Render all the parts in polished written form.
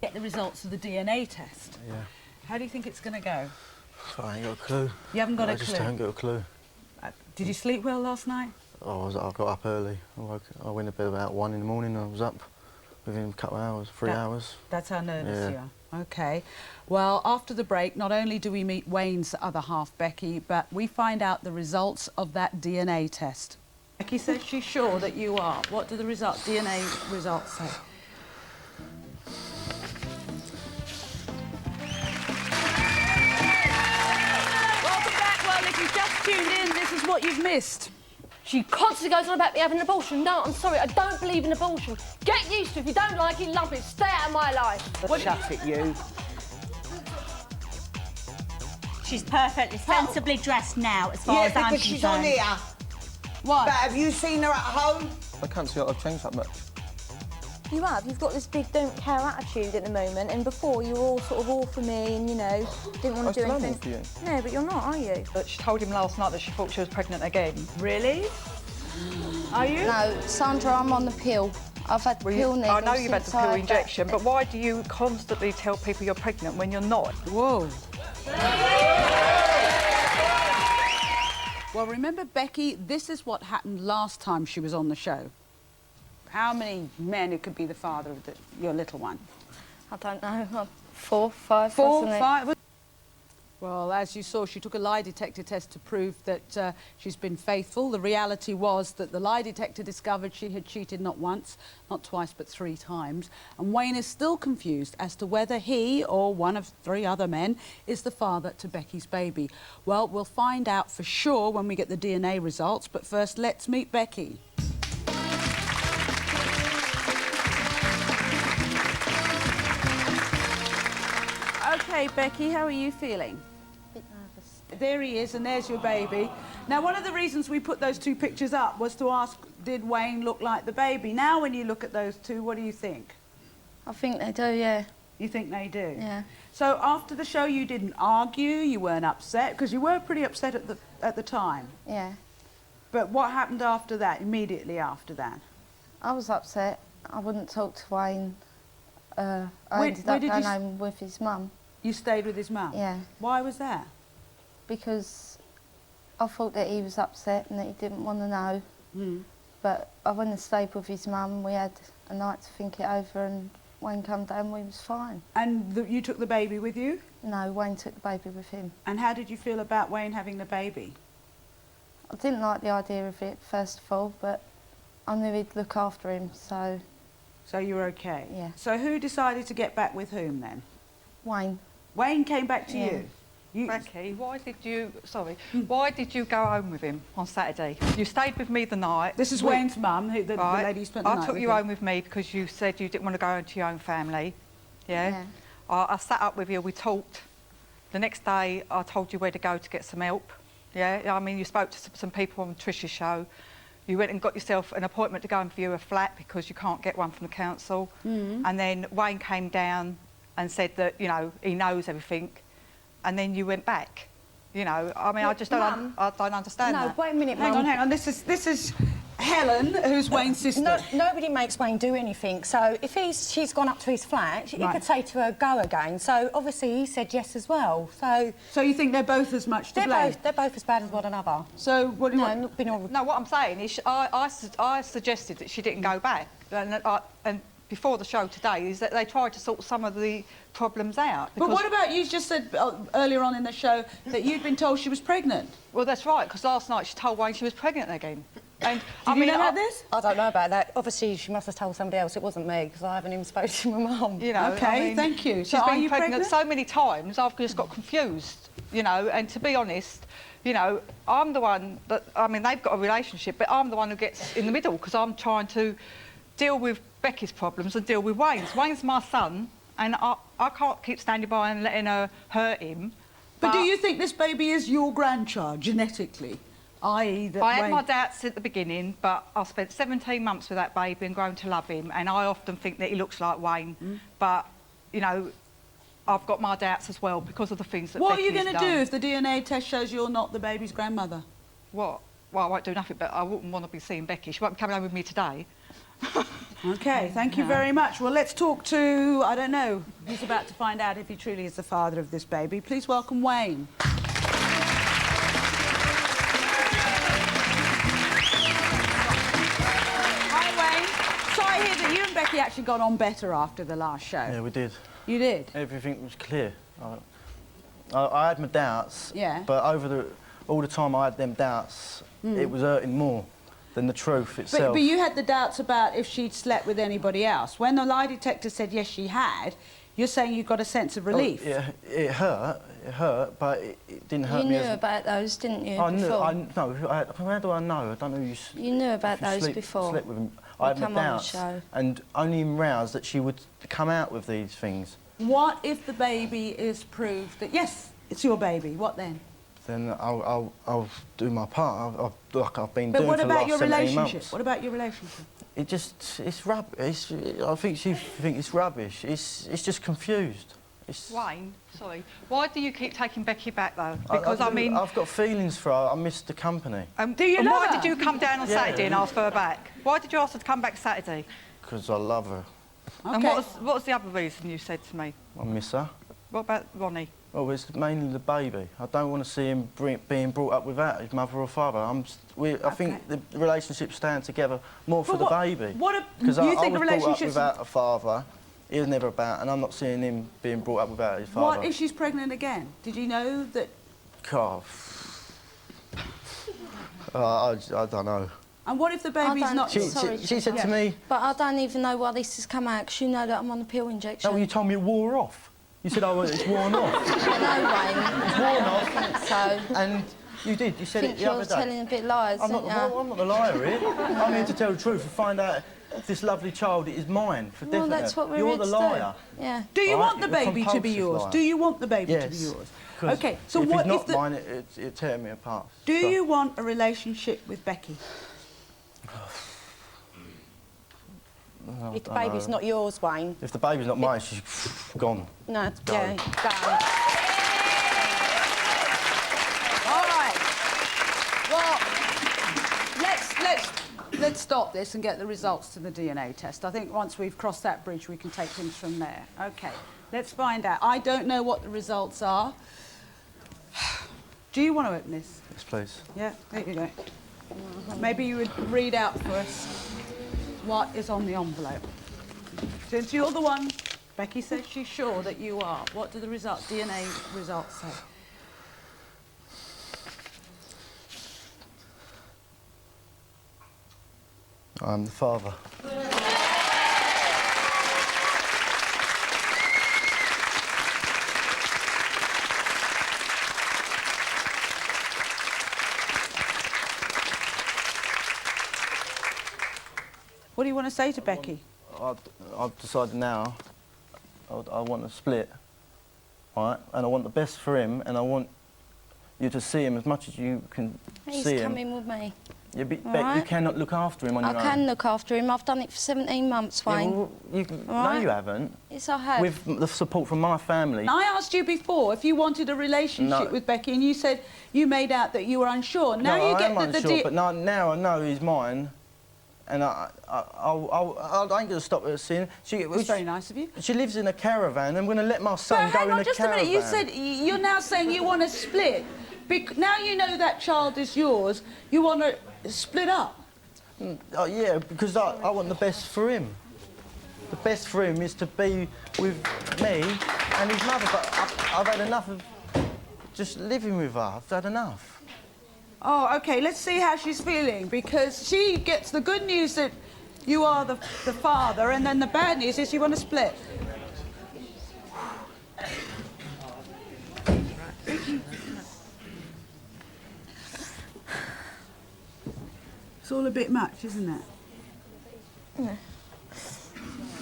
Get the results of the DNA test. Yeah. How do you think it's going to go? I ain't got a clue. You haven't got a clue? I just haven't got a clue. Did you sleep well last night? I got up early. I went to bed about 1 in the morning and I was up within a couple of hours, 3 hours. That's how nervous you are. OK. Well, after the break, not only do we meet Wayne's other half, Becky, but we find out the results of that DNA test. Becky says she's sure that you are. What do the DNA results say? Welcome back. Well, if you've just tuned in, this is what you've missed. She constantly goes on about me having an abortion. No, I'm sorry, I don't believe in abortion. Get used to it. If you don't like it, love it. Stay out of my life. Shut it, you. She's perfectly sensibly dressed now, as far as I'm concerned. Yeah, because she's on here. What? But have you seen her at home? I can't see I've changed that much. You have. You've got this big don't care attitude at the moment, and before you were all sort of all for me and, you know, didn't want to do anything. For you. No, but you're not, are you? But she told him last night that she thought she was pregnant again. Really? Are you? No, Sandra, I'm on the pill. I've had the pill needle. I know you've had the since pill I injection, but why do you constantly tell people you're pregnant when you're not? Whoa. Well, remember, Becky, this is what happened last time she was on the show. How many men who could be the father of your little one? I don't know. 4, 5. 4, 5? Well, as you saw, she took a lie detector test to prove that she's been faithful. The reality was that the lie detector discovered she had cheated not once, not twice, but 3 times. And Wayne is still confused as to whether he, or one of 3 other men, is the father to Becky's baby. Well, we'll find out for sure when we get the DNA results, but first, let's meet Becky. OK, Becky, how are you feeling? A bit nervous. There he is, and there's your baby. Now, one of the reasons we put those 2 pictures up was to ask, did Wayne look like the baby? Now, when you look at those 2, what do you think? I think they do, yeah. You think they do? Yeah. So, after the show, you didn't argue, you weren't upset, because you were pretty upset at the time. Yeah. But what happened after that, immediately after that? I was upset. I wouldn't talk to Wayne. I ended where up did going you home with his mum. You stayed with his mum? Yeah. Why was that? Because I thought that he was upset and that he didn't want to know. Mm. But I went and stayed with his mum. We had a night to think it over, and Wayne came down, we was fine. And you took the baby with you? No, Wayne took the baby with him. And how did you feel about Wayne having the baby? I didn't like the idea of it, first of all, but I knew he'd look after him, so... So you were OK? Yeah. So who decided to get back with whom, then? Wayne. Wayne came back to Yeah. you? Becky, why did you go home with him on Saturday? You stayed with me the night. This is Wayne's mum, the lady who spent the night I took with you him. home with me because you said you didn't want to go into your own family. Yeah? Yeah. I sat up with you, we talked. The next day, I told you where to go to get some help. Yeah? I mean, you spoke to some people on Trisha's show. You went and got yourself an appointment to go and view a flat because you can't get one from the council. Mm. And then Wayne came down and said that, you know, he knows everything. And then you went back. You know, I mean, I just don't understand that. No, wait a minute, Hang on. This is Helen, who's Wayne's sister. No, nobody makes Wayne do anything. So if she's gone up to his flat, he could say to her, go again. So obviously he said yes as well. So you think they're both as much to blame? They're both as bad as one another. So what do you want? No, what I'm saying is I suggested that she didn't go back. And before the show today is that they tried to sort some of the problems out. But what about you just said earlier on in the show that you'd been told she was pregnant? Well, that's right, because last night she told Wayne she was pregnant again. And Did you know about this? I don't know about that. Obviously, she must have told somebody else. It wasn't me, because I haven't even spoken to my mum. You know, OK, I mean, thank you. She's been pregnant so many times, I've just got confused, you know, and to be honest, you know, I'm the one that, I mean, they've got a relationship, but I'm the one who gets in the middle, because I'm trying to deal with Becky's problems and deal with Wayne's. Wayne's my son, and I can't keep standing by and letting her hurt him. But do you think this baby is your grandchild, genetically? I.e. that I had Wayne... my doubts at the beginning, but I've spent 17 months with that baby and grown to love him, and I often think that he looks like Wayne. But, you know, I've got my doubts as well because of the things that What are you Becky's going to do if the DNA test shows you're not the baby's grandmother? What? Well, I won't do nothing, but I wouldn't want to be seeing Becky. She won't be coming home with me today. OK, thank you very much. Well, let's talk to, I don't know, who's about to find out if he truly is the father of this baby. Please welcome Wayne. Hi, Wayne. So I hear that you and Becky actually got on better after the last show. Yeah, we did. You did? Everything was clear. I had my doubts, Yeah. but all the time I had them doubts, it was hurting more than the truth itself. But you had the doubts about if she'd slept with anybody else. When the lie detector said yes, she had, you're saying you got a sense of relief. Oh, yeah, it hurt, but it didn't hurt You me knew about those, didn't you, I before? knew, how do I know? I don't know You knew about those before. Slept with him. I had my come on the doubts, show. and only in rows that she would come out with these things. What if the baby is proved that, yes, it's your baby? What then? Then I'll do my part. Like I've been But doing what for the about last your 17 relationship? months. What about your relationship? It's rubbish. I think she thinks it's rubbish. It's just confused. Wayne, sorry. Why do you keep taking Becky back, though? Because, I mean... I've got feelings for her. I miss the company. Do you and love why her? did you come down on Saturday and ask for her back? Why did you ask her to come back Saturday? Because I love her. Okay. And what was the other reason you said to me? I miss her. What about Ronnie? Oh, it's mainly the baby. I don't want to see him being brought up without his mother or father. I think the relationship's staying together more for the baby. Because I you was think the brought up relationship's... without a father. He was never about, and I'm not seeing him being brought up without his father. What if she's pregnant again? Did you know that... God. I don't know. And what if the baby's not... She said to me... But I don't even know why this has come out, because you know that I'm on a pill injection. No, you told me it wore off. You said, oh, it's worn off. No, Wayne. It's worn I off. think so. And you did. You said I it think the other you're day. telling a bit lies, I'm aren't you? not the liar here. I'm here to tell the truth and find out if this lovely child is mine for definite. Well, that's what we're You're here the to liar. do. Yeah. Do you Right, want the you're a baby to be compulsive yours? liar. Do you want the baby to be Yes. yours? 'Cause OK, so if what it's not if the... mine, it'd tear me apart. Do you want a relationship with Becky? If the baby's not yours, Wayne. If the baby's not mine, she's gone. No, Go. yeah, go. All right. Well, let's stop this and get the results to the DNA test. I think once we've crossed that bridge, we can take things from there. OK, let's find out. I don't know what the results are. Do you want to open this? Yes, please. Yeah, there you go. Maybe you would read out for us what is on the envelope. Since you're the one, Becky says she's sure that you are. What do the DNA results say? I'm the father. What do you want to say to Becky? I've decided now I want to split, right? And I want the best for him, and I want you to see him as much as you can He's see him. coming with me. Yeah, but you Right. cannot look after him on your own. I can look after him. I've done it for 17 months, Wayne. Yeah, well, no, Right. you haven't. Yes, I have. With the support from my family. I asked you before if you wanted a relationship No. with Becky, and you said you made out that you were unsure. Now No, you I get am that the unsure, but now I know he's mine, and I ain't going to stop her seeing. It's very nice of you. She lives in a caravan. I'm going to let my son But go hang in on a just caravan. a minute. You said you're now saying you want to split. Now you know that child is yours. You want to split up. Oh, yeah, because I want the best for him. The best for him is to be with me and his mother, but I've had enough of just living with her. I've had enough. Oh, OK, let's see how she's feeling, because she gets the good news that you are the father, and then the bad news is you want to split. It's all a bit much, isn't it? Yeah.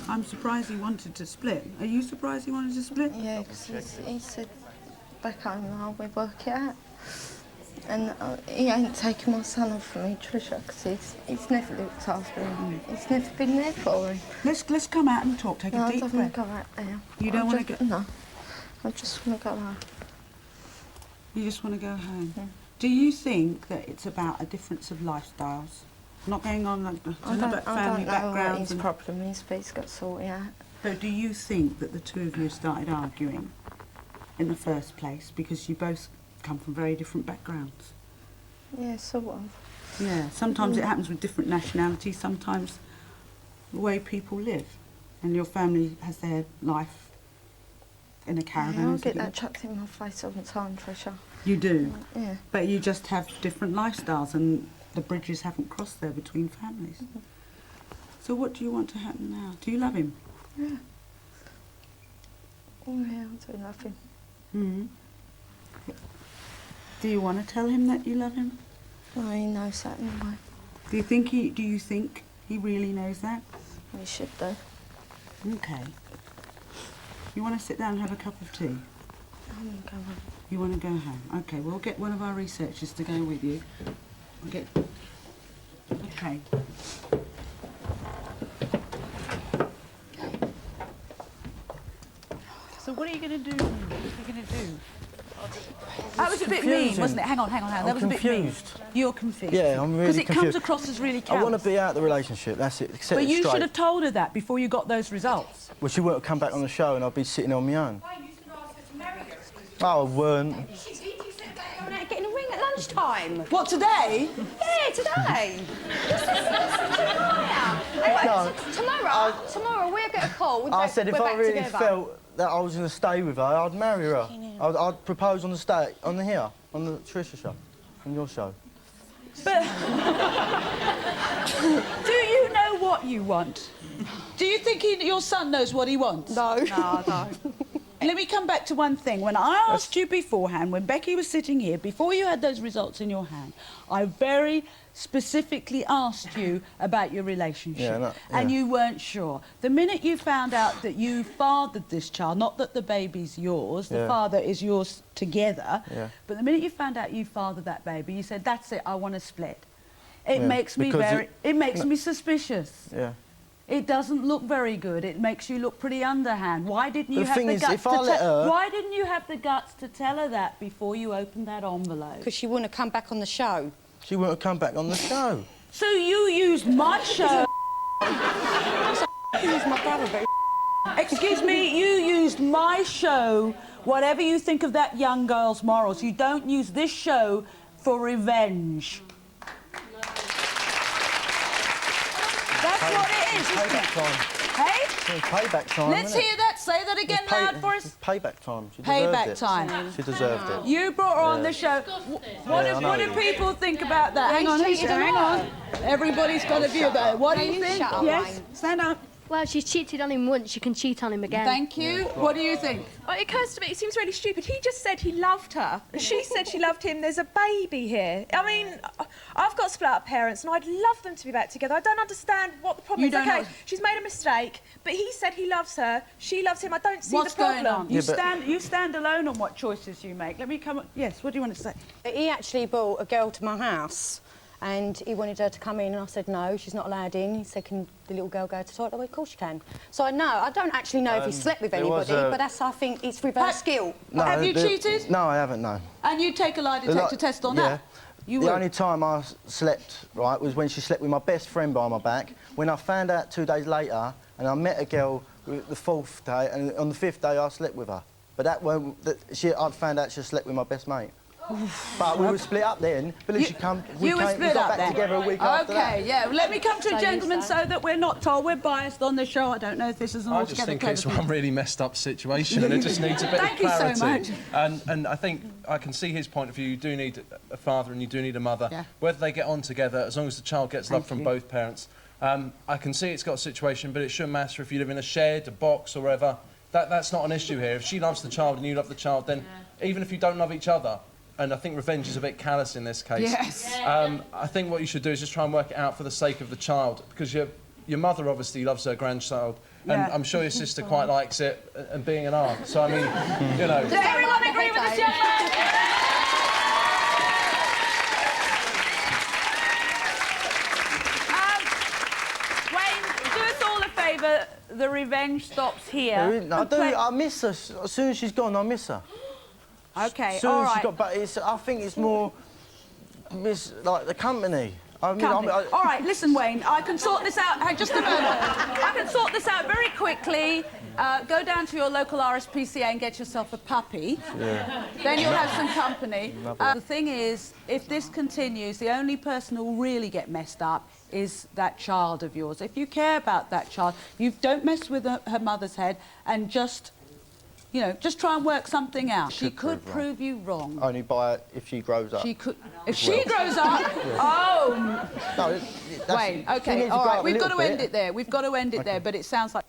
I'm surprised he wanted to split. Are you surprised he wanted to split? Yeah, because he said, back home now, we work it out. And he ain't taken my son off from me, Trisha, because he's never looked after him. He's never been there for him. Let's come out and talk. Take a No, I deep don't breath. want to go out there. You don't want to go... No, I just want to go home. You just want to go home. Do you think that it's about a difference of lifestyles? Not going on like I about family don't know what backgrounds. his problem is, but he's got to sort it out. So do you think that the two of you started arguing in the first place because you both come from very different backgrounds? Yeah, sort of. Yeah, sometimes it happens with different nationalities, sometimes the way people live. And your family has their life in a caravan. Yeah, I get that chucked in my face all the time, Trisha. You do? Yeah. But you just have different lifestyles and the bridges haven't crossed there between families. So what do you want to happen now? Do you love him? Yeah. Oh, yeah, I do love him. Do you want to tell him that you love him? No, he knows that anyway. Do you think he really knows that? He should do. Okay. You want to sit down and have a cup of tea? I'm going to go home. You want to go home? Okay, we'll get one of our researchers to go with you. Okay. So what are you going to do? What are you going to do? That was a bit mean, wasn't it? Hang on. That was a bit mean. You're confused. Yeah, I'm really confused. Because it comes across as really callous. I want to be out of the relationship, that's it. Set But it you straight. should have told her that before you got those results. Well, she wouldn't have come back on the show and I'd be sitting on my own. Oh, I weren't. Getting a ring at lunchtime. What, today? Yeah, today. No, Tomorrow we'll get a call. I said if I really felt that I was going to stay with her, I'd marry her. I'd propose on the Trisha show, on your show. But do you know what you want? Do you think your son knows what he wants? No. No, I don't. Let me come back to one thing. When I asked you beforehand, when Becky was sitting here, before you had those results in your hand, I very specifically asked you about your relationship. And you weren't sure. The minute you found out that you fathered this child, not that the baby's yours, the father is yours together, but the minute you found out you fathered that baby, you said, that's it, I want to split. It makes me it makes me suspicious. Yeah. It doesn't look very good. It makes you look pretty underhand. Why didn't you have the guts to Why didn't you have the guts to tell her that before you opened that envelope? Because she wouldn't have come back on the show. She wouldn't have come back on the show. So you used my show. Excuse me, you used my show, whatever you think of that young girl's morals. You don't use this show for revenge. That's what it is, isn't it? Hey? It's payback time. Let's hear that. Say that again loud for us. It's payback time. She deserved Payback it. time. She deserved it. You brought her on the show. What do people think about that? Hang on. Everybody's got a view about it. What do you think? Yes, stand up. Well, she's cheated on him once, she can cheat on him again. Thank you. What do you think? Well, it occurs to me, it seems really stupid. He just said he loved her. She said she loved him. There's a baby here. I mean, I've got split up parents and I'd love them to be back together. I don't understand what the problem is. Okay, she's made a mistake, but he said he loves her. She loves him. I don't see the problem. What's going on? You stand alone on what choices you make. Let me come on. Yes, what do you want to say? He actually brought a girl to my house and he wanted her to come in and I said no, she's not allowed in. He said, can the little girl go to the toilet? Well, of course she can. So I don't actually know if he slept with anybody, but that's, I think, it's reverse guilt. No, have you cheated? No, I haven't, no. And you take a lie detector test on that? The only time I slept, right, was when she slept with my best friend behind my back. When I found out 2 days later, and I met a girl the 4th day, and on the 5th day I slept with her. But I'd found out she slept with my best mate. But we were split up then. Billy, we got back together a week after that. Okay, yeah. Let me come to a gentleman so that we're not told we're biased on the show. I don't know if this is an altogether I just think it's one really messed up situation and it just needs a bit of clarity. Thank you so much. And I think I can see his point of view. You do need a father and you do need a mother. Yeah. Whether they get on together, as long as the child gets love from both parents. I can see it's got a situation, but it shouldn't matter if you live in a shed, a box or wherever. That's not an issue here. If she loves the child and you love the child, then even if you don't love each other, and I think revenge is a bit callous in this case. Yes. I think what you should do is just try and work it out for the sake of the child, because your mother obviously loves her grandchild, and I'm sure your sister quite likes it, and being an aunt. So I mean, you know. Does everyone agree with this young man? Wayne, do us all a favour. The revenge stops here. I miss her. As soon as she's gone, I miss her. Okay, all right. But I think it's more like the company. I mean, All right, listen, Wayne, I can sort this out. Hey, just a moment. I can sort this out very quickly. Go down to your local RSPCA and get yourself a puppy. Yeah. Then you'll have some company. The thing is, if this continues, the only person who will really get messed up is that child of yours. If you care about that child, you don't mess with her mother's head and just, you know, just try and work something out. She could prove you wrong. Only by if she grows up. She could. If she grows up, oh. No, Wayne, okay, all right, we've got to end it there. We've got to end it there, but it sounds like...